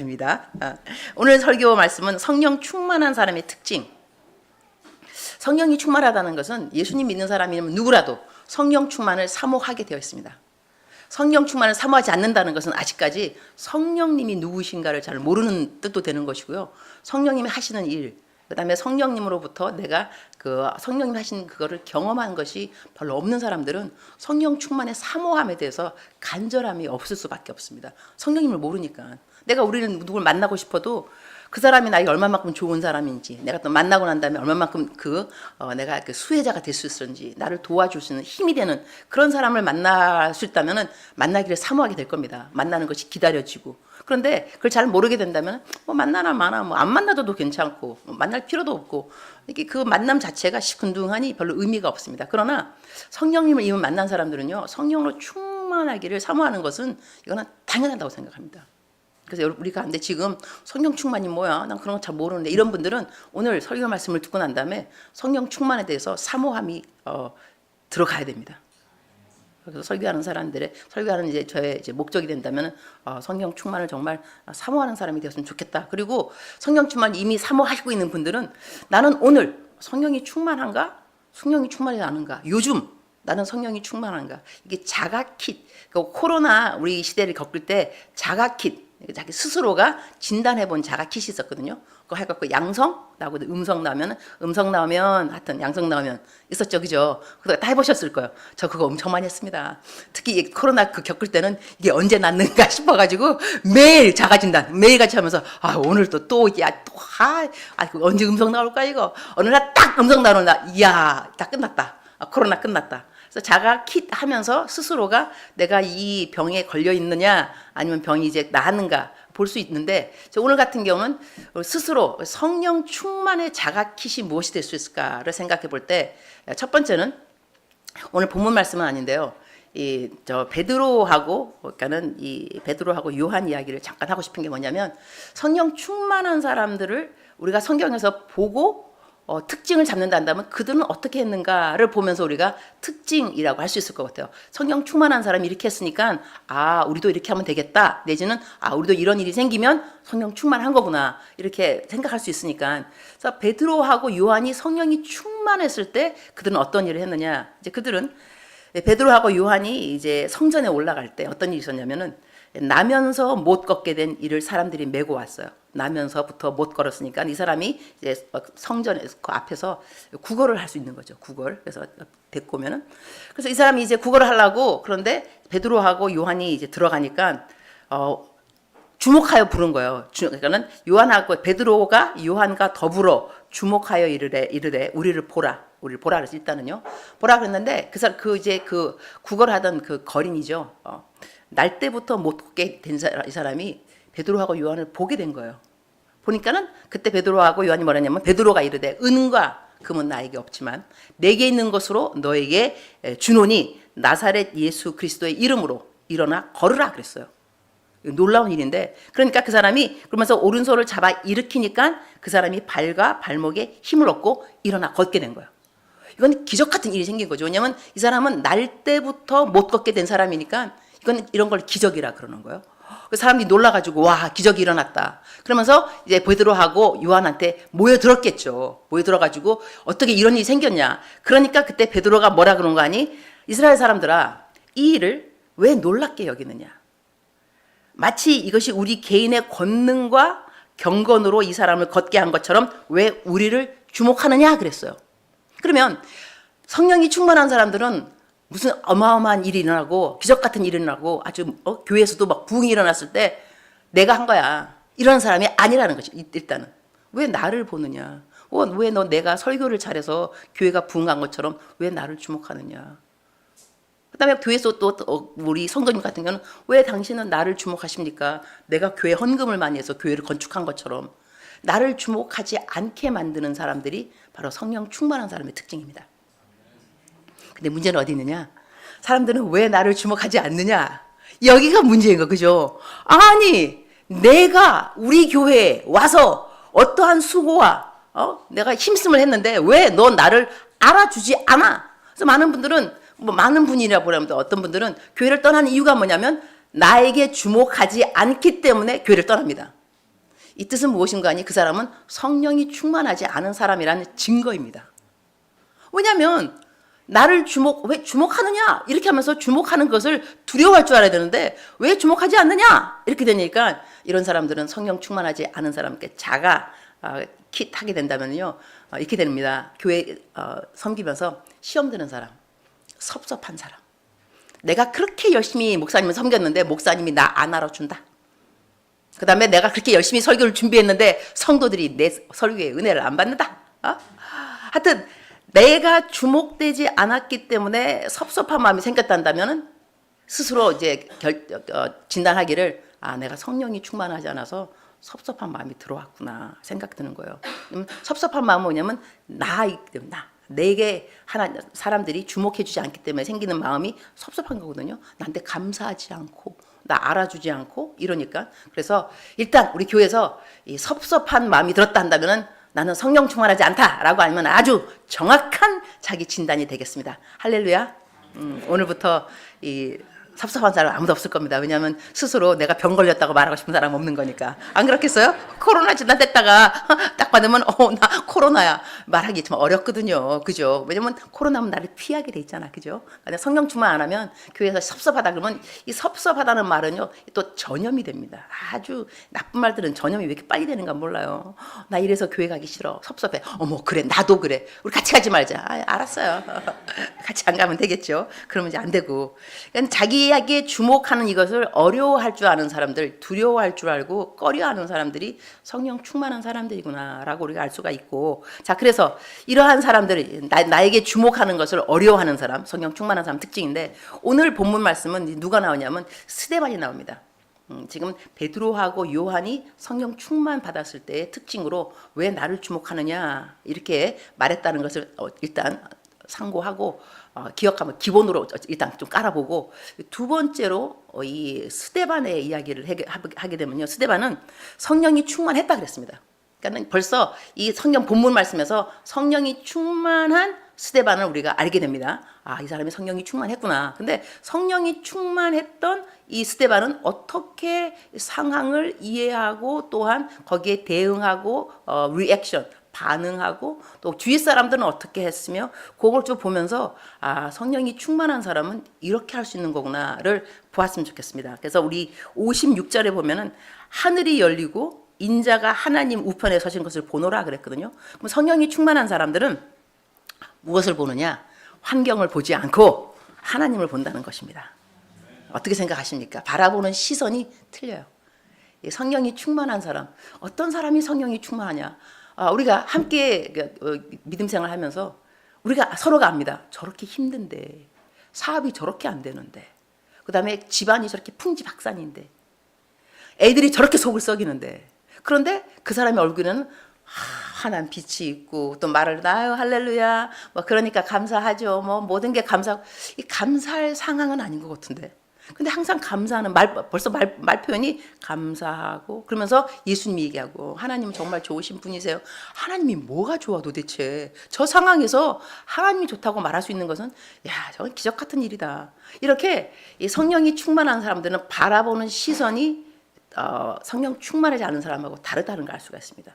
입니다. 오늘 설교 말씀은 성령 충만한 사람의 특징. 성령이 충만하다는 것은 예수님 믿는 사람이면 누구라도 성령 충만을 사모하게 되어 있습니다. 성령 충만을 사모하지 않는다는 것은 아직까지 성령님이 누구신가를 잘 모르는 뜻도 되는 것이고요. 성령님이 하시는 일, 그 다음에 성령님으로부터 내가 그 성령님 하신 그거를 경험한 것이 별로 없는 사람들은 성령 충만의 사모함에 대해서 간절함이 없을 수밖에 없습니다. 성령님을 모르니까. 내가 우리는 누굴 만나고 싶어도 그 사람이 나에게 얼마만큼 좋은 사람인지, 내가 또 만나고 난 다음에 얼마만큼 내가 그 수혜자가 될 수 있는지, 나를 도와줄 수 있는 힘이 되는 그런 사람을 만날 수 있다면은 만나기를 사모하게 될 겁니다. 만나는 것이 기다려지고. 그런데 그걸 잘 모르게 된다면 뭐 만나나 마나 뭐 안 만나도 괜찮고 만날 필요도 없고 이게 그 만남 자체가 시큰둥하니 별로 의미가 없습니다. 그러나 성령님을 이미 만난 사람들은요, 성령으로 충만하기를 사모하는 것은 이거는 당연하다고 생각합니다. 그래서 우리가 근데 지금 성령 충만이 뭐야? 난 그런 거 잘 모르는데 이런 분들은 오늘 설교 말씀을 듣고 난 다음에 성령 충만에 대해서 사모함이 들어가야 됩니다. 그래서 설교하는 사람들의 설교하는 이제 저의 이제 목적이 된다면 성령 충만을 정말 사모하는 사람이 되었으면 좋겠다. 그리고 성령 충만 이미 사모하고 있는 분들은 나는 오늘 성령이 충만한가? 성령이 충만하지 않은가? 요즘 나는 성령이 충만한가? 이게 자가킷. 코로나 우리 시대를 겪을 때 자가킷. 자기 스스로가 진단해본 자가킷이 있었거든요. 그거 해갖고 양성 나오고 음성 나오면 하여튼 양성 나오면 있었죠, 그죠? 그거 다 해보셨을 거예요. 저 그거 엄청 많이 했습니다. 특히 코로나 겪을 때는 이게 언제 낫는가 싶어가지고 매일 자가 진단 매일같이 하면서 오늘 또 언제 음성 나올까 이거 어느 날 딱 음성 나오는 날 이야 다 끝났다. 코로나 끝났다. 그래서 자가 킷 하면서 스스로가 내가 이 병에 걸려 있느냐 아니면 병이 이제 나았는가 볼 수 있는데 오늘 같은 경우는 스스로 성령 충만의 자가 킷이 무엇이 될 수 있을까를 생각해 볼 때 첫 번째는 오늘 본문 말씀은 아닌데요. 베드로하고 요한 이야기를 잠깐 하고 싶은 게 뭐냐면 성령 충만한 사람들을 우리가 성경에서 보고 특징을 잡는다 한다면 그들은 어떻게 했는가를 보면서 우리가 특징이라고 할 수 있을 것 같아요. 성령 충만한 사람이 이렇게 했으니까 우리도 이렇게 하면 되겠다. 내지는 우리도 이런 일이 생기면 성령 충만한 거구나. 이렇게 생각할 수 있으니까. 그래서 베드로하고 요한이 성령이 충만했을 때 그들은 어떤 일을 했느냐. 이제 그들은 베드로하고 요한이 이제 성전에 올라갈 때 어떤 일이 있었냐면은 나면서 못 걷게 된 일을 사람들이 메고 왔어요. 나면서부터 못 걸었으니까 이 사람이 이제 성전에 그 앞에서 구걸을 할 수 있는 거죠. 구걸. 그래서 데리고 오면은 그래서 이 사람이 이제 구걸을 하려고 그런데 베드로하고 요한이 이제 들어가니까 주목하여 부른 거예요. 그러니까는 베드로가 요한과 더불어 주목하여 이르되 우리를 보라 그래서 일단은요 보라 그랬는데 그 구걸하던 그 거린이죠. 날 때부터 못 걷게 된 이 사람이 베드로하고 요한을 보게 된 거예요. 보니까는 그때 베드로하고 요한이 뭐라냐면 베드로가 이르되 은과 금은 나에게 없지만 내게 있는 것으로 너에게 주노니 나사렛 예수 그리스도의 이름으로 일어나 걸으라 그랬어요. 놀라운 일인데 그러니까 그 사람이 그러면서 오른손을 잡아 일으키니까 그 사람이 발과 발목에 힘을 얻고 일어나 걷게 된 거예요. 이건 기적 같은 일이 생긴 거죠. 왜냐하면 이 사람은 날 때부터 못 걷게 된 사람이니까 이런 걸 기적이라 그러는 거예요. 그 사람들이 놀라가지고 와 기적이 일어났다. 그러면서 이제 베드로하고 요한한테 모여들었겠죠. 모여들어가지고 어떻게 이런 일이 생겼냐. 그러니까 그때 베드로가 뭐라 그런 거 아니? 이스라엘 사람들아 이 일을 왜 놀랍게 여기느냐. 마치 이것이 우리 개인의 권능과 경건으로 이 사람을 걷게 한 것처럼 왜 우리를 주목하느냐 그랬어요. 그러면 성령이 충만한 사람들은 무슨 어마어마한 일이 일어나고 기적 같은 일이 일어나고 아주 교회에서도 막 부흥이 일어났을 때 내가 한 거야. 이런 사람이 아니라는 거지. 일단은. 왜 나를 보느냐. 왜 내가 설교를 잘해서 교회가 부흥한 것처럼 왜 나를 주목하느냐. 그 다음에 교회에서 또 우리 성도님 같은 경우는 왜 당신은 나를 주목하십니까? 내가 교회 헌금을 많이 해서 교회를 건축한 것처럼 나를 주목하지 않게 만드는 사람들이 바로 성령 충만한 사람의 특징입니다. 근데 문제는 어디 있느냐? 사람들은 왜 나를 주목하지 않느냐? 여기가 문제인 거, 그죠? 아니, 내가 우리 교회에 와서 어떠한 수고와 내가 힘쓰을 했는데 왜 너 나를 알아주지 않아? 그래서 많은 분들은 많은 분이라고 보라면 어떤 분들은 교회를 떠나는 이유가 뭐냐면 나에게 주목하지 않기 때문에 교회를 떠납니다. 이 뜻은 무엇인가 하니 그 사람은 성령이 충만하지 않은 사람이라는 증거입니다. 왜냐하면 나를 왜 주목하느냐 이렇게 하면서 주목하는 것을 두려워할 줄 알아야 되는데 왜 주목하지 않느냐 이렇게 되니까 이런 사람들은 성령 충만하지 않은 사람께 자가 킷하게 된다면요 이렇게 됩니다. 교회 섬기면서 시험 드는 사람, 섭섭한 사람. 내가 그렇게 열심히 목사님을 섬겼는데 목사님이 나 안 알아준다. 그 다음에 내가 그렇게 열심히 설교를 준비했는데 성도들이 내 설교에 은혜를 안 받는다. 하여튼 내가 주목되지 않았기 때문에 섭섭한 마음이 생겼단다면 스스로 이제 진단하기를 내가 성령이 충만하지 않아서 섭섭한 마음이 들어왔구나 생각드는 거예요. 섭섭한 마음은 뭐냐면 내게 사람들이 주목해주지 않기 때문에 생기는 마음이 섭섭한 거거든요. 나한테 감사하지 않고 나 알아주지 않고 이러니까. 그래서 일단 우리 교회에서 이 섭섭한 마음이 들었다 한다면은 나는 성령 충만하지 않다라고 하면 아주 정확한 자기 진단이 되겠습니다. 할렐루야. 오늘부터 이 섭섭한 사람 아무도 없을 겁니다. 왜냐하면 스스로 내가 병 걸렸다고 말하고 싶은 사람 없는 거니까. 안 그렇겠어요? 코로나 진단됐다가 딱 받으면 나 코로나야 말하기 좀 어렵거든요. 그죠? 왜냐면 코로나면 나를 피하게 돼 있잖아. 그죠? 근데 성령 충만 안 하면 교회에서 섭섭하다 그러면 이 섭섭하다는 말은요 또 전염이 됩니다. 아주 나쁜 말들은 전염이 왜 이렇게 빨리 되는가 몰라요. 나 이래서 교회 가기 싫어. 섭섭해. 어머 그래 나도 그래. 우리 같이 가지 말자. 알았어요. 같이 안 가면 되겠죠. 그러면 이제 안 되고. 그러니까 자기에게 주목하는 이것을 어려워할 줄 아는 사람들, 두려워할 줄 알고 꺼려하는 사람들이 성령 충만한 사람들이구나라고 우리가 알 수가 있고, 자 그래서 이러한 사람들이 나에게 주목하는 것을 어려워하는 사람, 성령 충만한 사람 특징인데 오늘 본문 말씀은 누가 나오냐면 스데반이 나옵니다. 지금 베드로하고 요한이 성령 충만 받았을 때의 특징으로 왜 나를 주목하느냐 이렇게 말했다는 것을 일단 상고하고 기억하면 기본으로 일단 좀 깔아보고, 두 번째로 이 스데반의 이야기를 하게 되면요, 스데반은 성령이 충만했다 그랬습니다. 그러니까 벌써 이 성경 본문 말씀에서 성령이 충만한 스데반을 우리가 알게 됩니다. 이 사람이 성령이 충만했구나. 근데 성령이 충만했던 이 스데반은 어떻게 상황을 이해하고 또한 거기에 대응하고 리액션 반응하고 또 주위 사람들은 어떻게 했으며 그걸 좀 보면서 성령이 충만한 사람은 이렇게 할 수 있는 거구나를 보았으면 좋겠습니다. 그래서 우리 56절에 보면은 하늘이 열리고 인자가 하나님 우편에 서신 것을 보노라 그랬거든요. 그럼 성령이 충만한 사람들은 무엇을 보느냐? 환경을 보지 않고 하나님을 본다는 것입니다. 어떻게 생각하십니까? 바라보는 시선이 틀려요. 성령이 충만한 사람, 어떤 사람이 성령이 충만하냐? 우리가 함께 믿음 생활 하면서 우리가 서로가 압니다. 저렇게 힘든데, 사업이 저렇게 안 되는데, 그 다음에 집안이 저렇게 풍지박산인데, 애들이 저렇게 속을 썩이는데, 그런데 그 사람의 얼굴에는 환한 빛이 있고 또 말을 나요 할렐루야 뭐 그러니까 감사하죠 뭐 모든 게 이 감사할 상황은 아닌 것 같은데, 근데 항상 감사하는 벌써 말 표현이 감사하고 그러면서 예수님 얘기하고 하나님은 정말 좋으신 분이세요. 하나님이 뭐가 좋아 도대체? 저 상황에서 하나님이 좋다고 말할 수 있는 것은 저건 기적 같은 일이다. 이렇게 이 성령이 충만한 사람들은 바라보는 시선이 성령 충만하지 않은 사람하고 다르다는 걸 알 수가 있습니다.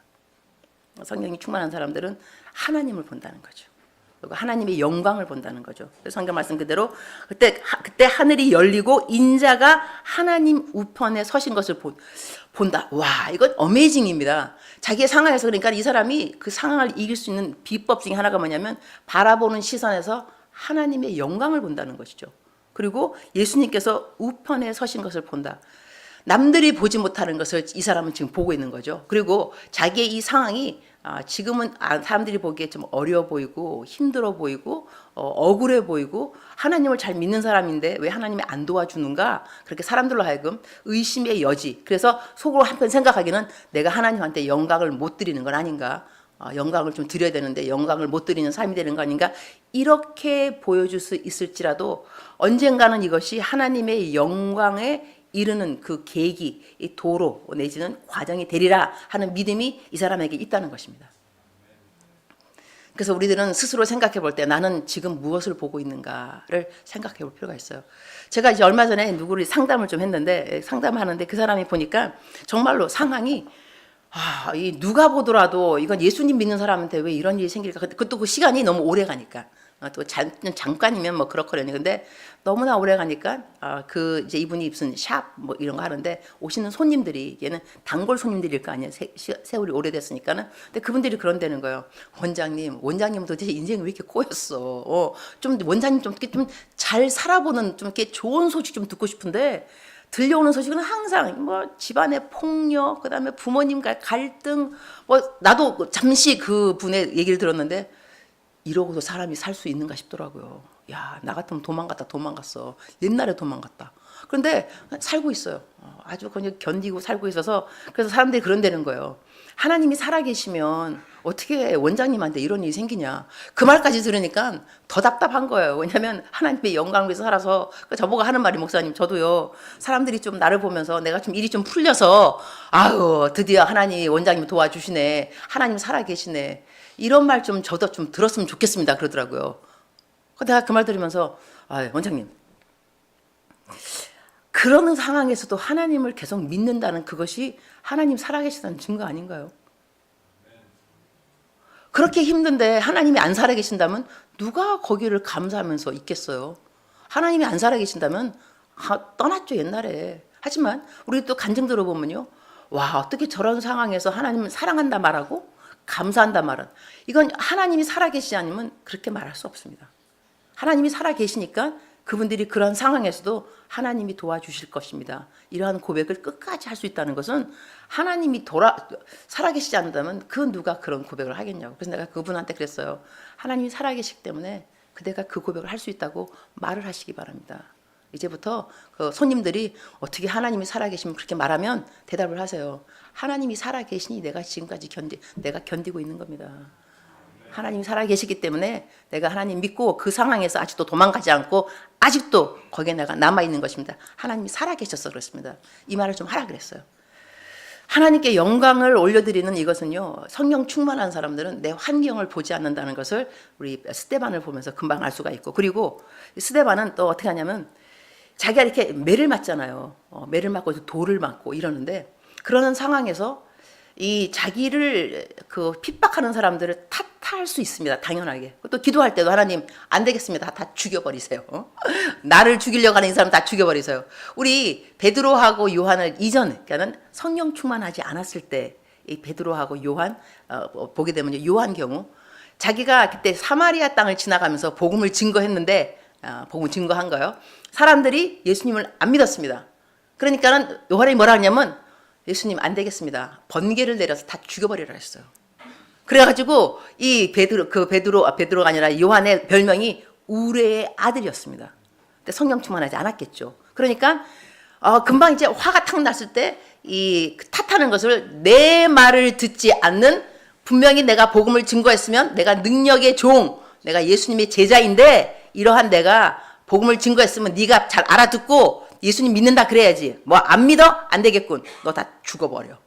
성령이 충만한 사람들은 하나님을 본다는 거죠. 그리고 하나님의 영광을 본다는 거죠. 성경 말씀 그대로 그때 하늘이 열리고 인자가 하나님 우편에 서신 것을 본다. 와, 이건 어메이징입니다. 자기의 상황에서, 그러니까 이 사람이 그 상황을 이길 수 있는 비법 중에 하나가 뭐냐면 바라보는 시선에서 하나님의 영광을 본다는 것이죠. 그리고 예수님께서 우편에 서신 것을 본다. 남들이 보지 못하는 것을 이 사람은 지금 보고 있는 거죠. 그리고 자기의 이 상황이 지금은 사람들이 보기에 좀 어려워 보이고 힘들어 보이고 억울해 보이고 하나님을 잘 믿는 사람인데 왜 하나님이 안 도와주는가, 그렇게 사람들로 하여금 의심의 여지, 그래서 속으로 한편 생각하기는 내가 하나님한테 영광을 못 드리는 건 아닌가, 영광을 좀 드려야 되는데 영광을 못 드리는 삶이 되는 거 아닌가, 이렇게 보여줄 수 있을지라도 언젠가는 이것이 하나님의 영광에 이르는 그 계기, 이 도로 내지는 과정이 되리라 하는 믿음이 이 사람에게 있다는 것입니다. 그래서 우리들은 스스로 생각해 볼 때 나는 지금 무엇을 보고 있는가를 생각해 볼 필요가 있어요. 제가 이제 얼마 전에 누구를 상담을 좀 했는데, 상담하는데 그 사람이 보니까 정말로 상황이 이 누가 보더라도 이건 예수님 믿는 사람한테 왜 이런 일이 생길까? 그것도 그 시간이 너무 오래 가니까. 또 잠깐이면 뭐 그렇거든요. 근데 너무나 오래 가니까 그 이제 이분이 무슨 샵 뭐 이런 거 하는데 오시는 손님들이 얘는 단골 손님들일 거 아니에요. 세월이 오래됐으니까는. 근데 그분들이 그런다는 거예요. 원장님 도대체 인생이 왜 이렇게 꼬였어? 좀 원장님 좀 잘 살아보는 좀 이렇게 좋은 소식 좀 듣고 싶은데 들려오는 소식은 항상 뭐 집안의 폭력, 그다음에 부모님과 갈등, 뭐 나도 잠시 그 분의 얘기를 들었는데 이러고도 사람이 살 수 있는가 싶더라고요. 야, 나 같으면 도망갔어. 옛날에 도망갔다. 그런데 살고 있어요. 아주 그냥 견디고 살고 있어서 그래서 사람들이 그런다는 거예요. 하나님이 살아계시면 어떻게 원장님한테 이런 일이 생기냐. 그 말까지 들으니까 더 답답한 거예요. 왜냐하면 하나님의 영광을 위해서 살아서 저보고 하는 말이 목사님 저도요. 사람들이 좀 나를 보면서 내가 좀 일이 좀 풀려서 아유 드디어 하나님이 원장님 도와주시네. 하나님 살아계시네. 이런 말 좀 저도 좀 들었으면 좋겠습니다. 그러더라고요. 내가 그 말 들으면서 원장님 그러는 상황에서도 하나님을 계속 믿는다는 그것이 하나님 살아계시다는 증거 아닌가요? 그렇게 힘든데 하나님이 안 살아계신다면 누가 거기를 감사하면서 있겠어요? 하나님이 안 살아계신다면 떠났죠 옛날에. 하지만 우리 또 간증 들어보면요. 와 어떻게 저런 상황에서 하나님을 사랑한다 말하고 감사한다 말은 이건 하나님이 살아계시지 않으면 그렇게 말할 수 없습니다. 하나님이 살아계시니까 그분들이 그런 상황에서도 하나님이 도와주실 것입니다. 이러한 고백을 끝까지 할 수 있다는 것은 하나님이 살아계시지 않는다면 그 누가 그런 고백을 하겠냐고. 그래서 내가 그분한테 그랬어요. 하나님이 살아계시기 때문에 그대가 그 고백을 할 수 있다고 말을 하시기 바랍니다. 이제부터 그 손님들이 어떻게 하나님이 살아계시면 그렇게 말하면 대답을 하세요. 하나님이 살아계시니 내가 견디고 있는 겁니다. 하나님이 살아계시기 때문에 내가 하나님 믿고 그 상황에서 아직도 도망가지 않고 아직도 거기에 내가 남아있는 것입니다. 하나님이 살아계셔서 그렇습니다. 이 말을 좀 하라 그랬어요. 하나님께 영광을 올려드리는 이것은요. 성령 충만한 사람들은 내 환경을 보지 않는다는 것을 우리 스데반을 보면서 금방 알 수가 있고, 그리고 스데반은 또 어떻게 하냐면 자기가 이렇게 매를 맞잖아요. 매를 맞고 돌을 맞고 이러는데 그러는 상황에서 이 자기를 그 핍박하는 사람들을 탓할 수 있습니다. 당연하게. 또 기도할 때도 하나님 안 되겠습니다. 다 죽여버리세요. 나를 죽이려고 하는 이 사람 다 죽여버리세요. 우리 베드로하고 요한을 이전, 그러니까는 성령 충만하지 않았을 때 이 베드로하고 요한 보게 되면 요한 경우 자기가 그때 사마리아 땅을 지나가면서 복음을 증거했는데 복음을 증거한 거예요. 사람들이 예수님을 안 믿었습니다. 그러니까는 요한이 뭐라 하냐면 예수님 안 되겠습니다. 번개를 내려서 다 죽여버리라 했어요. 그래가지고 이 베드로가 아니라 요한의 별명이 우레의 아들이었습니다. 근데 성령 충만하지 않았겠죠. 그러니까 금방 이제 화가 탁 났을 때 이 탓하는 것을 내 말을 듣지 않는 분명히 내가 복음을 증거했으면 내가 능력의 종, 내가 예수님의 제자인데 이러한 내가 복음을 증거했으면 네가 잘 알아듣고 예수님 믿는다 그래야지. 뭐 안 믿어? 안 되겠군. 너 다 죽어버려.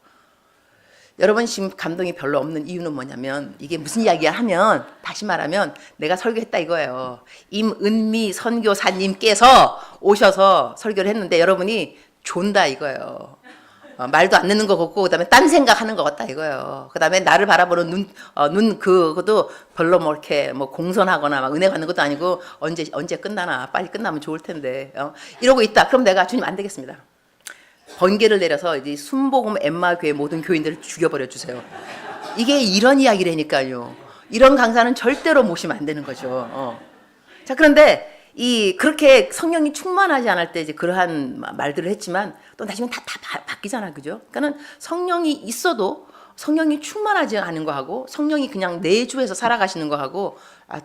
여러분 지금 감동이 별로 없는 이유는 뭐냐면 이게 무슨 이야기야 하면 다시 말하면 내가 설교했다 이거예요. 임은미 선교사님께서 오셔서 설교를 했는데 여러분이 존다 이거예요. 말도 안 듣는 거 같고 그다음에 딴 생각하는 거 같다 이거예요. 그다음에 나를 바라보는 눈 그것도 별로 뭐 이렇게 뭐 공손하거나 막 은혜 받는 것도 아니고 언제 끝나나 빨리 끝나면 좋을 텐데 이러고 있다. 그럼 내가 주님 안 되겠습니다. 번개를 내려서 이제 순복음 엠마 교회 모든 교인들을 죽여버려 주세요. 이게 이런 이야기라니까요. 이런 강사는 절대로 모시면 안 되는 거죠. 자 그런데 그렇게 성령이 충만하지 않을 때 이제 그러한 말들을 했지만 또 나중에 다 바뀌잖아, 그죠? 그러니까는 성령이 있어도 성령이 충만하지 않은 거하고 성령이 그냥 내주에서 살아가시는 거하고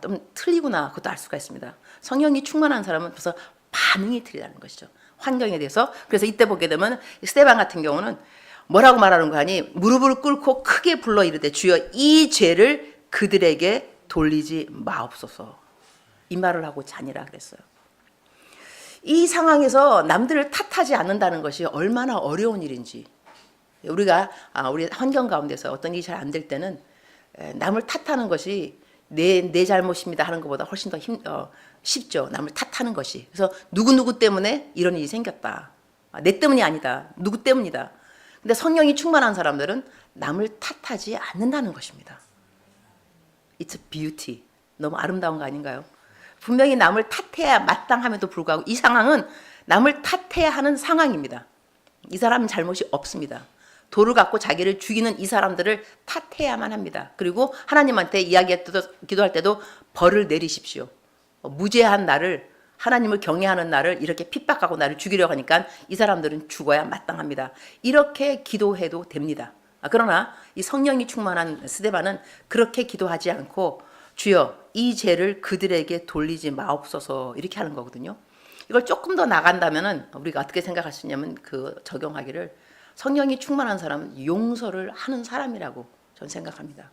좀 틀리구나 그것도 알 수가 있습니다. 성령이 충만한 사람은 벌써 반응이 틀리다는 것이죠. 환경에 대해서. 그래서 이때 보게 되면 스데반 같은 경우는 뭐라고 말하는 거 하니 무릎을 꿇고 크게 불러 이르되 주여 이 죄를 그들에게 돌리지 마옵소서. 이 말을 하고 자니라 그랬어요. 이 상황에서 남들을 탓하지 않는다는 것이 얼마나 어려운 일인지 우리가 우리 환경 가운데서 어떤 일이 잘 안 될 때는 남을 탓하는 것이 내 잘못입니다 하는 것보다 훨씬 더 쉽죠. 남을 탓하는 것이. 그래서 누구 때문에 이런 일이 생겼다. 내 때문이 아니다. 누구 때문이다. 근데 성령이 충만한 사람들은 남을 탓하지 않는다는 것입니다. It's a beauty. 너무 아름다운 거 아닌가요? 분명히 남을 탓해야 마땅함에도 불구하고 이 상황은 남을 탓해야 하는 상황입니다. 이 사람은 잘못이 없습니다. 돌을 갖고 자기를 죽이는 이 사람들을 탓해야만 합니다. 그리고 하나님한테 기도할 때도 벌을 내리십시오. 무죄한 나를, 하나님을 경외하는 나를 이렇게 핍박하고 나를 죽이려고 하니까 이 사람들은 죽어야 마땅합니다. 이렇게 기도해도 됩니다. 그러나 이 성령이 충만한 스데반은 그렇게 기도하지 않고 주여 이 죄를 그들에게 돌리지 마옵소서 이렇게 하는 거거든요. 이걸 조금 더 나간다면은 우리가 어떻게 생각할 수 있냐면 적용하기를 성령이 충만한 사람은 용서를 하는 사람이라고 저는 생각합니다.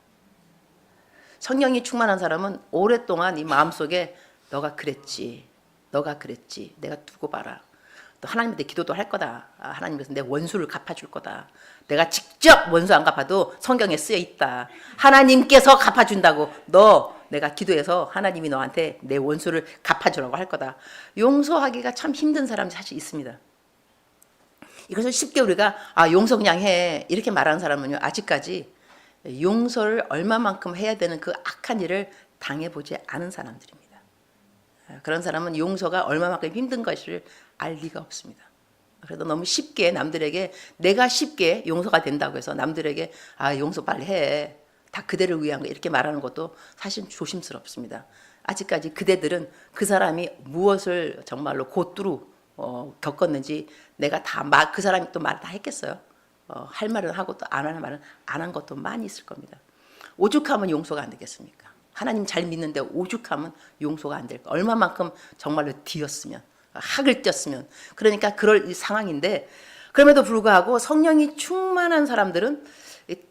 성령이 충만한 사람은 오랫동안 이 마음속에 너가 그랬지 내가 두고 봐라. 또 하나님한테 기도도 할 거다. 하나님께서 내 원수를 갚아줄 거다. 내가 직접 원수 안 갚아도 성경에 쓰여 있다. 하나님께서 갚아준다고. 내가 기도해서 하나님이 너한테 내 원수를 갚아주라고 할 거다. 용서하기가 참 힘든 사람이 사실 있습니다. 이것을 쉽게 우리가 용서 그냥 해 이렇게 말하는 사람은요 아직까지 용서를 얼마만큼 해야 되는 그 악한 일을 당해보지 않은 사람들입니다. 그런 사람은 용서가 얼마만큼 힘든 것을 알 리가 없습니다. 그래도 너무 쉽게 남들에게 내가 쉽게 용서가 된다고 해서 남들에게 용서 빨리 해. 다 그대를 위한 거 이렇게 말하는 것도 사실 조심스럽습니다. 아직까지 그대들은 그 사람이 무엇을 정말로 곧두루 겪었는지 내가 그 사람이 또 말 다 했겠어요. 할 말은 하고 또 안 하는 말은 안 한 것도 많이 있을 겁니다. 오죽하면 용서가 안 되겠습니까? 하나님 잘 믿는데 오죽하면 용서가 안 될까? 얼마만큼 정말로 뒤였으면 학을 띄었으면 그러니까 그럴 상황인데 그럼에도 불구하고 성령이 충만한 사람들은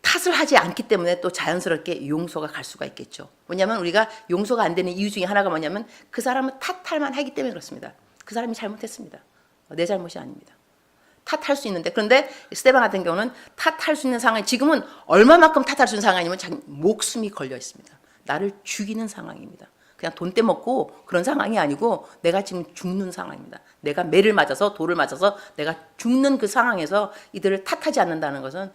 탓을 하지 않기 때문에 또 자연스럽게 용서가 갈 수가 있겠죠. 뭐냐면 우리가 용서가 안 되는 이유 중에 하나가 뭐냐면 그 사람은 탓할 만하기 때문에 그렇습니다. 그 사람이 잘못했습니다. 내 잘못이 아닙니다. 탓할 수 있는데 그런데 스데반 같은 경우는 탓할 수 있는 상황이 지금은 얼마만큼 탓할 수 있는 상황이면 자기 목숨이 걸려 있습니다. 나를 죽이는 상황입니다. 그냥 돈 떼먹고 그런 상황이 아니고 내가 지금 죽는 상황입니다. 내가 매를 맞아서 돌을 맞아서 내가 죽는 그 상황에서 이들을 탓하지 않는다는 것은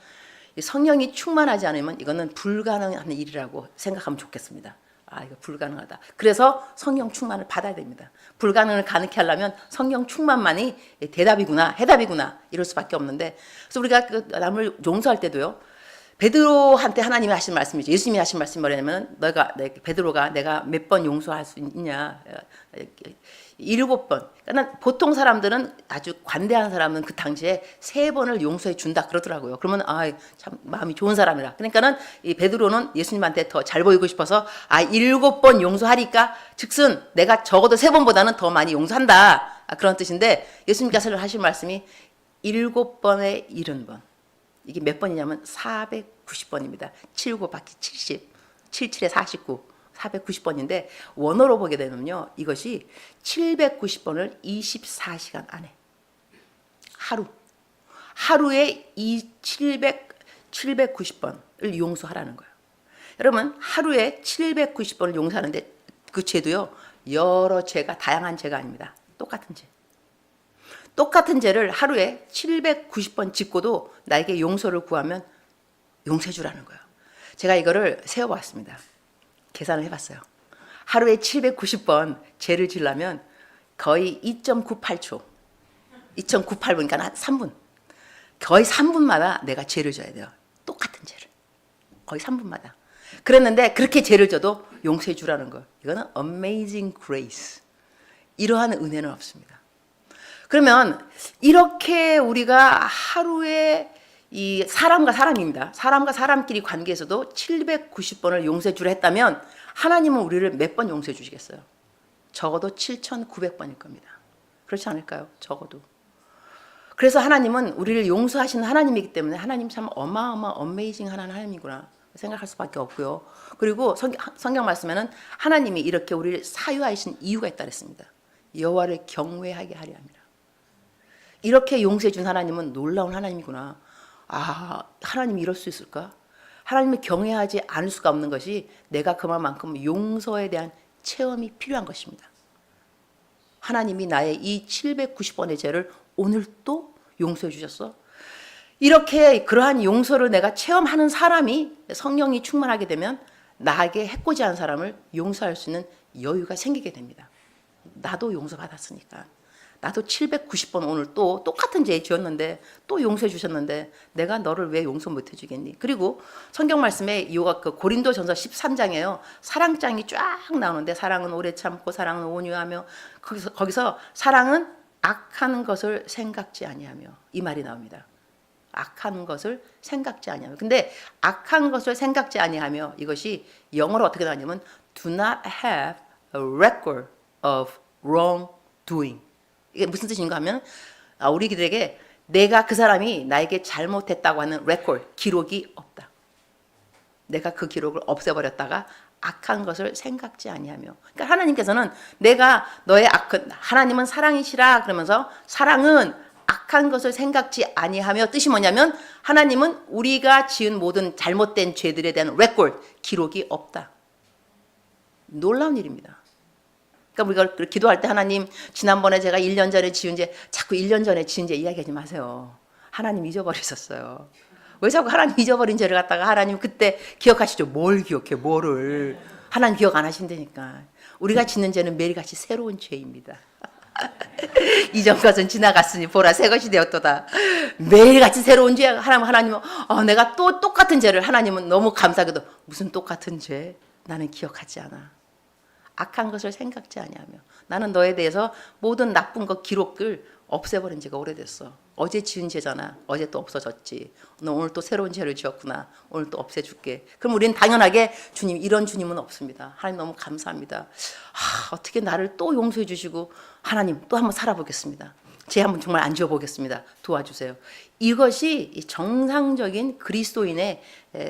성령이 충만하지 않으면 이거는 불가능한 일이라고 생각하면 좋겠습니다. 이거 불가능하다. 그래서 성령 충만을 받아야 됩니다. 불가능을 가능케 하려면 성령 충만만이 대답이구나, 해답이구나 이럴 수밖에 없는데 그래서 우리가 남을 용서할 때도요. 베드로한테 하나님이 하신 말씀이죠. 예수님이 하신 말씀이 뭐냐면 베드로가 내가 몇 번 용서할 수 있냐 7번. 그러니까 보통 사람들은 아주 관대한 사람은 그 당시에 3번을 용서해 준다 그러더라고요. 그러면 참 마음이 좋은 사람이라. 그러니까는 이 베드로는 예수님한테 더 잘 보이고 싶어서 7번 용서하리까 즉슨 내가 적어도 3번보다는 더 많이 용서한다. 그런 뜻인데 예수님께서 하신 말씀이 7번에 70번. 이게 몇 번이냐면 490번입니다. 7 곱하기 70, 77에 49, 490번인데 원어로 보게 되면요. 이것이 790번을 24시간 안에 하루에 이 790번을 용서하라는 거예요. 여러분 하루에 790번을 용서하는데 그 죄도요. 여러 죄가 다양한 죄가 아닙니다. 똑같은 죄를 하루에 790번 짓고도 나에게 용서를 구하면 용서해 주라는 거예요. 제가 이거를 세워봤습니다. 계산을 해봤어요. 하루에 790번 죄를 지으려면 거의 2.98초, 2.98분, 그러니까 3분. 거의 3분마다 내가 죄를 져야 돼요. 똑같은 죄를. 거의 3분마다. 그랬는데 그렇게 죄를 져도 용서해 주라는 거예요. 이거는 amazing grace. 이러한 은혜는 없습니다. 그러면 이렇게 우리가 하루에 이 사람과 사람입니다. 사람과 사람끼리 관계에서도 790번을 용서해 주려 했다면 하나님은 우리를 몇 번 용서해 주시겠어요? 적어도 7,900번일 겁니다. 그렇지 않을까요? 적어도. 그래서 하나님은 우리를 용서하시는 하나님이기 때문에 하나님 참 어메이징한 하나님이구나 생각할 수밖에 없고요. 그리고 성경 말씀에는 하나님이 이렇게 우리를 사유하신 이유가 있다 그랬습니다. 여호와를 경외하게 하려 함이라. 이렇게 용서해 준 하나님은 놀라운 하나님이구나. 하나님이 이럴 수 있을까? 하나님을 경외하지 않을 수가 없는 것이 내가 그만큼 용서에 대한 체험이 필요한 것입니다. 하나님이 나의 이 790번의 죄를 오늘 또 용서해 주셨어. 이렇게 그러한 용서를 내가 체험하는 사람이 성령이 충만하게 되면 나에게 해코지한 사람을 용서할 수 있는 여유가 생기게 됩니다. 나도 용서받았으니까. 나도 790번 오늘 또 똑같은 죄 지었는데 또 용서해 주셨는데 내가 너를 왜 용서 못 해주겠니? 그리고 성경 말씀에 이유가 그 고린도전서 13장이에요. 사랑장이 쫙 나오는데 사랑은 오래 참고 사랑은 온유하며 거기서 사랑은 악한 것을 생각지 아니하며 이 말이 나옵니다. 악한 것을 생각지 아니하며. 근데 악한 것을 생각지 아니하며 이것이 영어로 어떻게 나오냐면 do not have a record of wrongdoing. 이게 무슨 뜻인가 하면 우리들에게 내가 그 사람이 나에게 잘못했다고 하는 레코드, 기록이 없다. 내가 그 기록을 없애버렸다가 악한 것을 생각지 아니하며. 그러니까 하나님께서는 내가 너의 하나님은 사랑이시라 그러면서 사랑은 악한 것을 생각지 아니하며 뜻이 뭐냐면 하나님은 우리가 지은 모든 잘못된 죄들에 대한 레코드, 기록이 없다. 놀라운 일입니다. 그러니까 우리가 기도할 때 하나님 지난번에 제가 1년 전에 지은 죄 자꾸 1년 전에 지은 죄 이야기하지 마세요. 하나님 잊어버리셨어요. 왜 자꾸 하나님 잊어버린 죄를 갖다가 하나님 그때 기억하시죠? 뭘 기억해? 뭐를? 하나님 기억 안 하신다니까. 우리가 짓는 죄는 매일같이 새로운 죄입니다. 이전 것은 지나갔으니 보라 새 것이 되었도다. 매일같이 새로운 죄. 하나님은 내가 또 똑같은 죄를 하나님은 너무 감사하게도 무슨 똑같은 죄? 나는 기억하지 않아. 악한 것을 생각지 아니하며 나는 너에 대해서 모든 나쁜 것 기록을 없애버린 지가 오래됐어. 어제 지은 죄잖아. 어제 또 없어졌지. 너 오늘 또 새로운 죄를 지었구나. 오늘 또 없애줄게. 그럼 우리는 당연하게 주님 이런 주님은 없습니다. 하나님 너무 감사합니다. 어떻게 나를 또 용서해 주시고 하나님 또 한번 살아보겠습니다. 죄 한번 정말 안 지어보겠습니다. 도와주세요. 이것이 정상적인 그리스도인의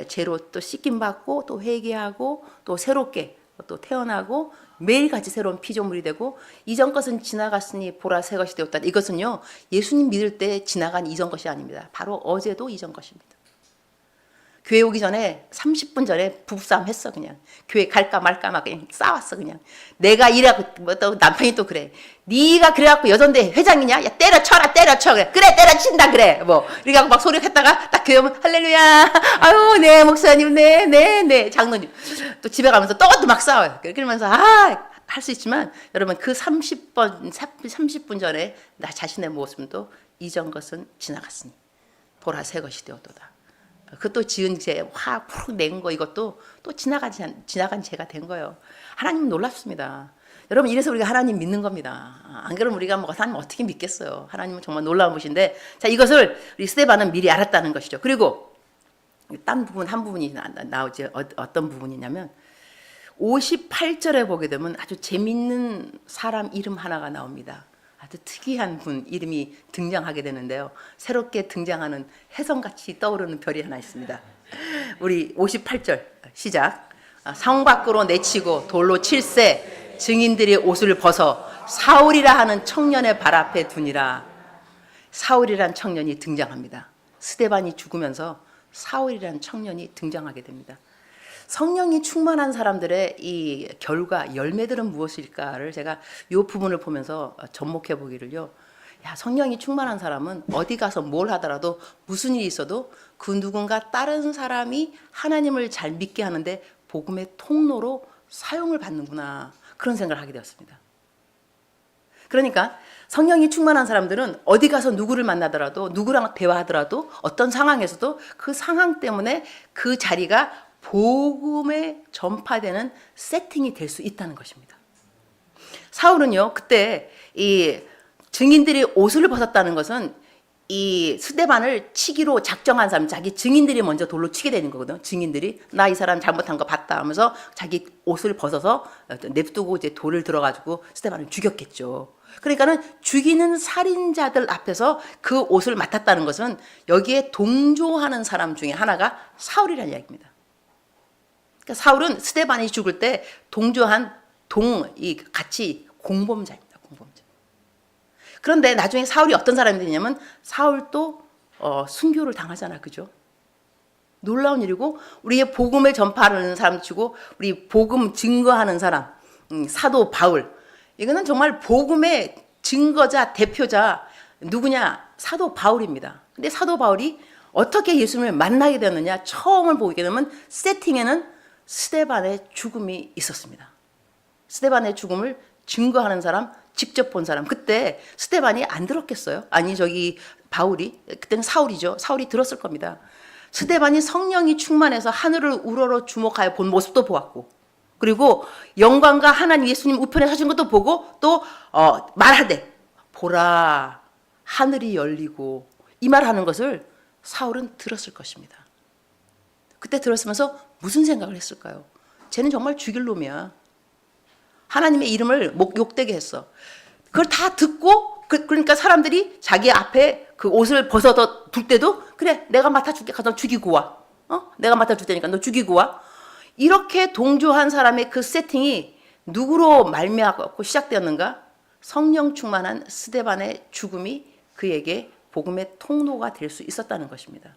죄로 또 씻김받고 또 회개하고 또 새롭게 또 태어나고 매일같이 새로운 피조물이 되고 이전 것은 지나갔으니 보라 새 것이 되었다. 이것은요 예수님 믿을 때 지나간 이전 것이 아닙니다. 바로 어제도 이전 것입니다. 교회 오기 전에 30분 전에 부부싸움 했어. 그냥 교회 갈까 말까 막 그냥 싸웠어. 그냥 내가 이래갖고 또 남편이 또 그래. 네가 그래갖고 여전대 회장이냐? 야 때려쳐라 때려쳐. 그래 때려친다 그래. 뭐 이래갖고 막 소리했다가 딱 교회 오면 할렐루야. 아유 네 목사님 네 장로님 또 집에 가면서 또 막 싸워요. 그러면서 할 수 있지만 여러분 그 30분 전에 나 자신의 모습도 이전 것은 지나갔으니 보라 새 것이 되었도다. 그것도 지은 죄, 화 푹 낸 거 이것도 또 지나간 죄가 된 거예요. 하나님은 놀랍습니다. 여러분 이래서 우리가 하나님 믿는 겁니다. 안 그러면 우리가 하나님 어떻게 믿겠어요. 하나님은 정말 놀라운 분이신데 자 이것을 우리 스데반은 미리 알았다는 것이죠. 그리고 딴 부분 한 부분이 나오지 어떤 부분이냐면 58절에 보게 되면 아주 재밌는 사람 이름 하나가 나옵니다. 아주 특이한 분 이름이 등장하게 되는데요. 새롭게 등장하는 혜성같이 떠오르는 별이 하나 있습니다. 우리 58절 시작. 성 밖으로 내치고 돌로 칠세 증인들이 옷을 벗어 사울이라 하는 청년의 발 앞에 두니라. 사울이란 청년이 등장합니다. 스데반이 죽으면서 사울이란 청년이 등장하게 됩니다. 성령이 충만한 사람들의 이 결과, 열매들은 무엇일까를 제가 이 부분을 보면서 접목해 보기를요. 야, 성령이 충만한 사람은 어디 가서 뭘 하더라도 무슨 일이 있어도 그 누군가 다른 사람이 하나님을 잘 믿게 하는데 복음의 통로로 사용을 받는구나. 그런 생각을 하게 되었습니다. 그러니까 성령이 충만한 사람들은 어디 가서 누구를 만나더라도 누구랑 대화하더라도 어떤 상황에서도 그 상황 때문에 그 자리가 복음에 전파되는 세팅이 될 수 있다는 것입니다. 사울은요 그때 이 증인들이 옷을 벗었다는 것은 이 스데반을 치기로 작정한 사람, 자기 증인들이 먼저 돌로 치게 되는 거거든요. 증인들이 나 이 사람 잘못한 거 봤다 하면서 자기 옷을 벗어서 냅두고 이제 돌을 들어가지고 스데반을 죽였겠죠. 그러니까는 죽이는 살인자들 앞에서 그 옷을 맡았다는 것은 여기에 동조하는 사람 중에 하나가 사울이라는 이야기입니다. 그러니까 사울은 스데반이 죽을 때 동조한 같이 공범자입니다. 공범자. 그런데 나중에 사울이 어떤 사람이 되냐면 사울도 순교를 당하잖아, 그죠? 놀라운 일이고 우리의 복음을 전파하는 사람 치고 우리 복음 증거하는 사람, 사도 바울. 이거는 정말 복음의 증거자, 대표자 누구냐? 사도 바울입니다. 근데 사도 바울이 어떻게 예수님을 만나게 되었느냐? 처음을 보게 되면 세팅에는 스데반의 죽음이 있었습니다. 스데반의 죽음을 증거하는 사람, 직접 본 사람. 그때 스데반이 안 들었겠어요? 아니 저기 바울이, 그때는 사울이죠. 사울이 들었을 겁니다. 스데반이 성령이 충만해서 하늘을 우러러 주목하여 본 모습도 보았고, 그리고 영광과 하나님 예수님 우편에 서신 것도 보고 또 말하되 보라 하늘이 열리고, 이 말하는 것을 사울은 들었을 것입니다. 그때 들었으면서 무슨 생각을 했을까요? 쟤는 정말 죽일 놈이야. 하나님의 이름을 욕되게 했어. 그걸 다 듣고 그러니까 사람들이 자기 앞에 그 옷을 벗어서 둘 때도 그래 내가 맡아줄게, 가서 죽이고 와. 내가 맡아줄 테니까 너 죽이고 와. 이렇게 동조한 사람의 그 세팅이 누구로 말미암고 시작되었는가? 성령 충만한 스데반의 죽음이 그에게 복음의 통로가 될 수 있었다는 것입니다.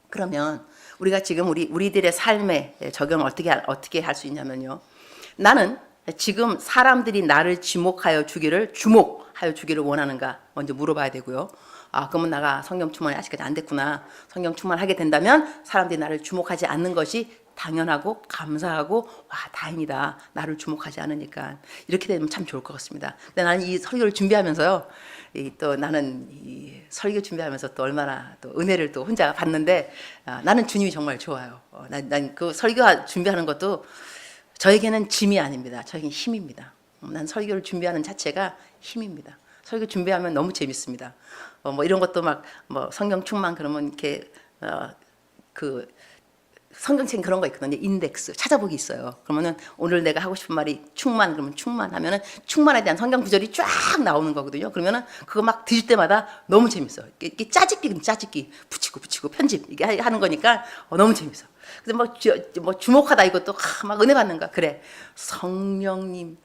그러면 우리가 지금 우리들의 삶에 적용을 어떻게 할 수 있냐면요. 나는 지금 사람들이 나를 주목하여 주기를 원하는가 먼저 물어봐야 되고요. 그러면 내가 성령 충만이 아직까지 안 됐구나. 성령 충만하게 된다면 사람들이 나를 주목하지 않는 것이 당연하고 감사하고 와 다행이다. 나를 주목하지 않으니까. 이렇게 되면 참 좋을 것 같습니다. 근데 나는 이 설교를 준비하면서요. 또 나는 이 설교 준비하면서 또 얼마나 또 은혜를 또 혼자 받는데 나는 주님이 정말 좋아요. 난 그 설교 준비하는 것도 저에게는 짐이 아닙니다. 저에게는 힘입니다. 난 설교를 준비하는 자체가 힘입니다. 설교 준비하면 너무 재밌습니다. 뭐 이런 것도 막 뭐 성경 충만 그러면 이렇게 그 성경책 그런 거 있거든요. 인덱스 찾아보기 있어요. 그러면은 오늘 내가 하고 싶은 말이 충만, 그러면 충만하면은 충만에 대한 성경 구절이 쫙 나오는 거거든요. 그러면은 그거 막 드실 때마다 너무 재밌어요. 이게 짜집기 붙이고 편집 이게 하는 거니까 너무 재밌어. 그래서 뭐 주목하다 이것도 막 은혜 받는가 그래. 성령님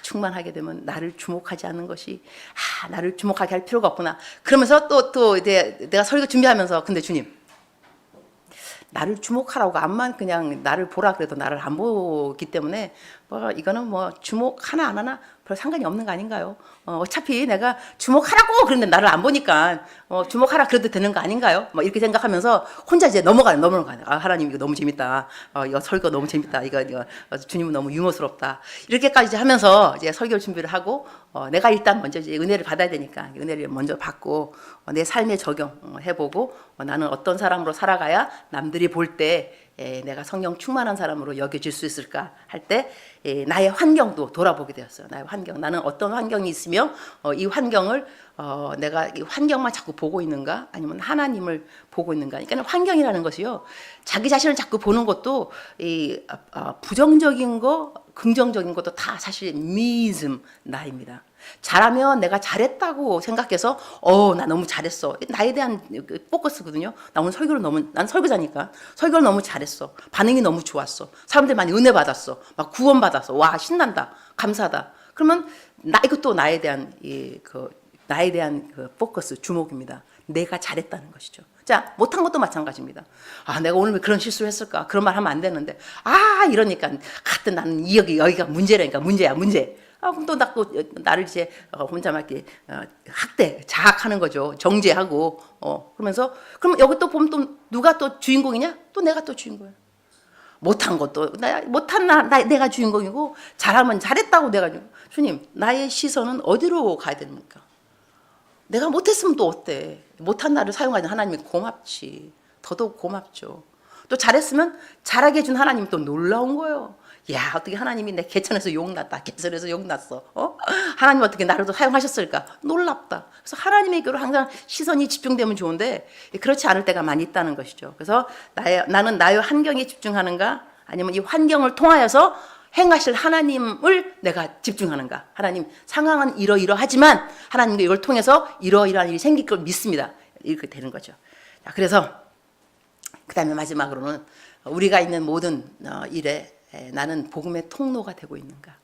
충만하게 되면 나를 주목하지 않는 것이 나를 주목하게 할 필요가 없구나. 그러면서 또 이제 내가 설교 준비하면서 근데 주님 나를 주목하라고 암만 그냥 나를 보라 그래도 나를 안 보기 때문에 뭐 이거는 뭐 주목 하나 안 하나 별 상관이 없는 거 아닌가요? 어차피 내가 주목하라고 그랬는데 나를 안 보니까 주목하라 그래도 되는 거 아닌가요? 뭐 이렇게 생각하면서 혼자 이제 넘어가네. 하나님 이거 너무 재밌다. 이거 설교 너무 재밌다. 이거 주님은 너무 유머스럽다. 이렇게까지 하면서 이제 설교 준비를 하고 내가 일단 먼저 이제 은혜를 받아야 되니까 은혜를 먼저 받고 내 삶에 적용해보고 나는 어떤 사람으로 살아가야 남들이 볼 때 내가 성령 충만한 사람으로 여겨질 수 있을까 할 때 나의 환경도 돌아보게 되었어요. 나의 환경. 나는 어떤 환경이 있으며 이 환경을 내가 이 환경만 자꾸 보고 있는가 아니면 하나님을 보고 있는가. 그러니까 환경이라는 것이요. 자기 자신을 자꾸 보는 것도 부정적인 거 긍정적인 것도 다 사실 미즘 나입니다. 잘하면 내가 잘했다고 생각해서 나 너무 잘했어. 나에 대한 포커스거든요. 나 오늘 난 설교자니까 설교를 너무 잘했어. 반응이 너무 좋았어. 사람들 많이 은혜 받았어. 막 구원 받았어. 와 신난다. 감사하다. 그러면 이것도 나에 대한 그 포커스 주목입니다. 내가 잘했다는 것이죠. 자, 못한 것도 마찬가지입니다. 내가 오늘 왜 그런 실수를 했을까? 그런 말 하면 안 되는데. 이러니까 하여튼 나는 여기가 문제라니까. 문제. 그럼 또 나를 이제 혼자 막 이렇게 자학하는 거죠. 정죄하고 그러면서 그럼 여기 또 보면 또 누가 또 주인공이냐? 또 내가 또 주인공이야. 못한 것도 내가 주인공이고 잘하면 잘했다고 내가 주님 나의 시선은 어디로 가야 됩니까? 내가 못했으면 또 어때? 못한 나를 사용하는 하나님이 고맙지. 더더욱 고맙죠. 또 잘했으면 잘하게 해준 하나님이 또 놀라운 거예요. 야 어떻게 하나님이 내 개천에서 욕났다. 개설에서 욕났어. 하나님 어떻게 나를 또 사용하셨을까? 놀랍다. 그래서 하나님에게로 항상 시선이 집중되면 좋은데 그렇지 않을 때가 많이 있다는 것이죠. 그래서 나는 나의 환경에 집중하는가 아니면 이 환경을 통하여서 행하실 하나님을 내가 집중하는가. 하나님 상황은 이러이러하지만 하나님도 이걸 통해서 이러이러한 일이 생길 걸 믿습니다. 이렇게 되는 거죠. 자, 그래서 그 다음에 마지막으로는 우리가 있는 모든 일에 나는 복음의 통로가 되고 있는가.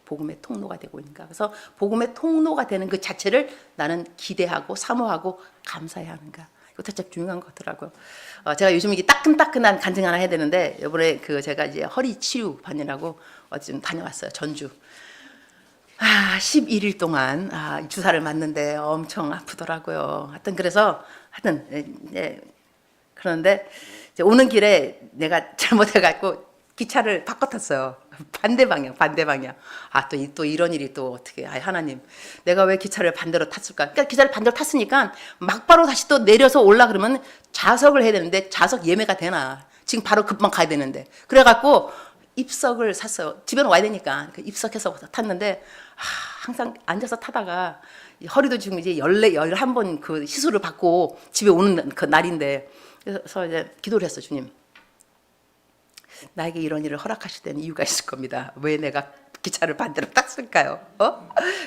복음의 통로가 되고 있는가. 그래서 복음의 통로가 되는 그 자체를 나는 기대하고 사모하고 감사해야 하는가. 이것도 참 중요한 것 같더라고요. 제가 요즘 이게 따끈따끈한 간증 하나 해야 되는데 이번에 제가 이제 허리 치유 받느라고 좀 다녀왔어요. 전주. 11일 동안 주사를 맞는데 엄청 아프더라고요. 하여튼 그래서 그런데 이제 오는 길에 내가 잘못해갖고 기차를 바꿔 탔어요. 반대 방향. 또 이런 일이 또 어떻게, 하나님, 내가 왜 기차를 반대로 탔을까? 그러니까 기차를 반대로 탔으니까 막바로 다시 또 내려서 올라 그러면 좌석을 해야 되는데 좌석 예매가 되나? 지금 바로 급만 가야 되는데. 그래갖고 입석을 샀어요. 집에는 와야 되니까. 입석해서 탔는데, 항상 앉아서 타다가 허리도 지금 이제 11번 그 시술을 받고 집에 오는 그 날인데, 그래서 이제 기도를 했어, 주님. 나에게 이런 일을 허락하실 때는 이유가 있을 겁니다. 왜 내가 기차를 반대로 탔을까요?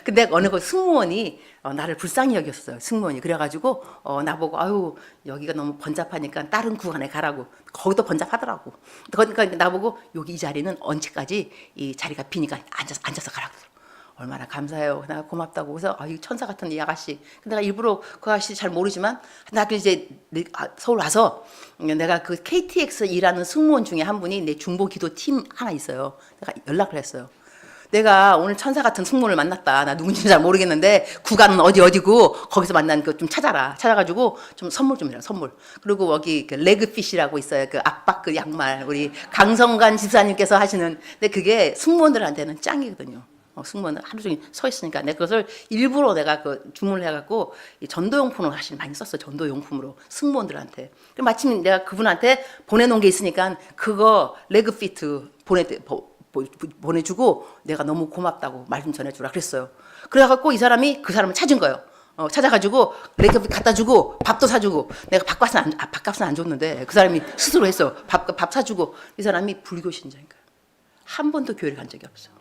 근데 어느 그 승무원이 나를 불쌍히 여겼어요. 승무원이. 그래가지고 나보고 아유 여기가 너무 번잡하니까 다른 구간에 가라고. 거기도 번잡하더라고. 그러니까 나보고 여기 이 자리는 언제까지 이 자리가 비니까 앉아서 가라고. 얼마나 감사해요. 내가 고맙다고. 그래서 이 천사 같은 이 아가씨. 내가 일부러 그 아가씨 잘 모르지만 나도 이제 서울 와서 내가 그 KTX 일하는 승무원 중에 한 분이 내 중보 기도 팀 하나 있어요. 내가 연락을 했어요. 내가 오늘 천사 같은 승무원을 만났다. 나 누군지 잘 모르겠는데 구간은 어디고 거기서 만난 거 좀 찾아라. 찾아가지고 좀 선물 좀 해라. 선물. 그리고 여기 그 레그핏이라고 있어요. 그 압박 그 양말 우리 강성관 집사님께서 하시는. 근데 그게 승무원들한테는 짱이거든요. 승무원은 하루 종일 서 있으니까 내가 그것을 일부러 내가 그 주문을 해갖고 전도용품으로 사실 많이 썼어요. 전도용품으로 승무원들한테. 마침 내가 그분한테 보내놓은 게 있으니까 그거 레그피트 보내주고 내가 너무 고맙다고 말 좀 전해주라 그랬어요. 그래갖고 이 사람이 그 사람을 찾은 거예요. 찾아가지고 레그피트 갖다 주고 밥도 사주고. 내가 밥값은 안 줬는데 그 사람이 스스로 했어. 밥 사주고. 이 사람이 불교 신자인가요? 한 번도 교회를 간 적이 없어요.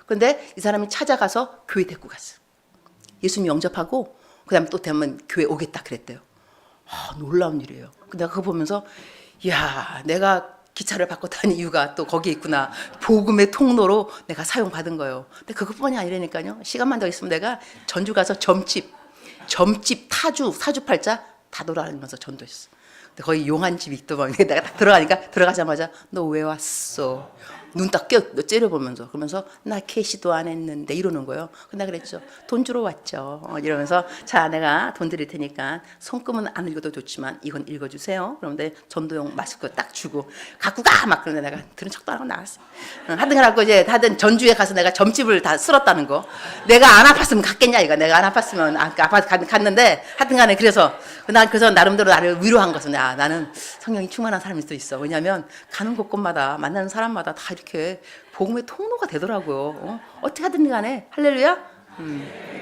근데 이 사람이 찾아가서 교회 데리고 갔어. 예수님 영접하고 그다음에 또 되면 교회 오겠다 그랬대요. 놀라운 일이에요. 내가 그거 보면서 야, 내가 기차를 바꿔 타는 이유가 또 거기에 있구나. 복음의 통로로 내가 사용받은 거예요. 근데 그것뿐이 아니라니까요. 시간만 더 있으면 내가 전주 가서 점집, 타주, 사주팔자 다 돌아다니면서 전도했어. 근데 거기 용한집이 있더만. 내가 들어가자마자 너 왜 왔어? 눈 딱 째려보면서 그러면서 나 캐시도 안 했는데 이러는 거예요. 근데 그랬죠. 돈 주러 왔죠. 이러면서 자 내가 돈 드릴 테니까 손금은 안 읽어도 좋지만 이건 읽어주세요. 그런데 전도용 마스크 딱 주고 갖고 가 막. 그런데 내가 들은 척도 안 하고 나왔어. 하여튼 그래갖고 이제 다들 전주에 가서 내가 점집을 다 쓸었다는 거. 내가 안 아팠으면 갔겠냐 이거. 내가 안 아팠으면 갔는데 하여튼간에 그래서 나름대로 나를 위로한 것은 나는 성령이 충만한 사람일 수 있어. 왜냐하면 가는 곳곳마다 만나는 사람마다 다 이렇게 복음의 통로가 되더라고요. 어떻게 하든 간에 할렐루야.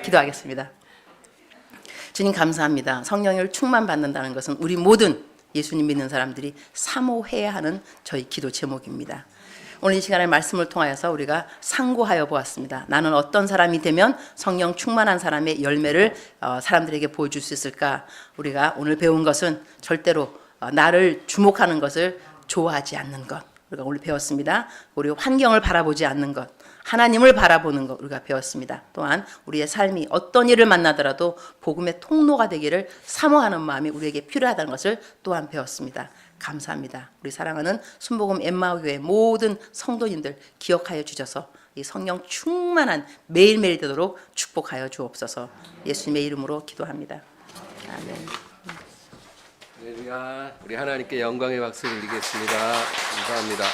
기도하겠습니다. 주님 감사합니다. 성령을 충만받는다는 것은 우리 모든 예수님 믿는 사람들이 사모해야 하는 저희 기도 제목입니다. 오늘 이 시간에 말씀을 통하여서 우리가 상고하여 보았습니다. 나는 어떤 사람이 되면 성령 충만한 사람의 열매를 사람들에게 보여줄 수 있을까? 우리가 오늘 배운 것은 절대로 나를 주목하는 것을 좋아하지 않는 것. 우리가 오늘 배웠습니다. 우리 환경을 바라보지 않는 것, 하나님을 바라보는 것 우리가 배웠습니다. 또한 우리의 삶이 어떤 일을 만나더라도 복음의 통로가 되기를 사모하는 마음이 우리에게 필요하다는 것을 또한 배웠습니다. 감사합니다. 우리 사랑하는 순복음 엠마오교회 모든 성도님들 기억하여 주셔서 이 성령 충만한 매일매일 되도록 축복하여 주옵소서. 예수님의 이름으로 기도합니다. 아멘. 우리 하나님께 영광의 박수를 드리겠습니다. 감사합니다.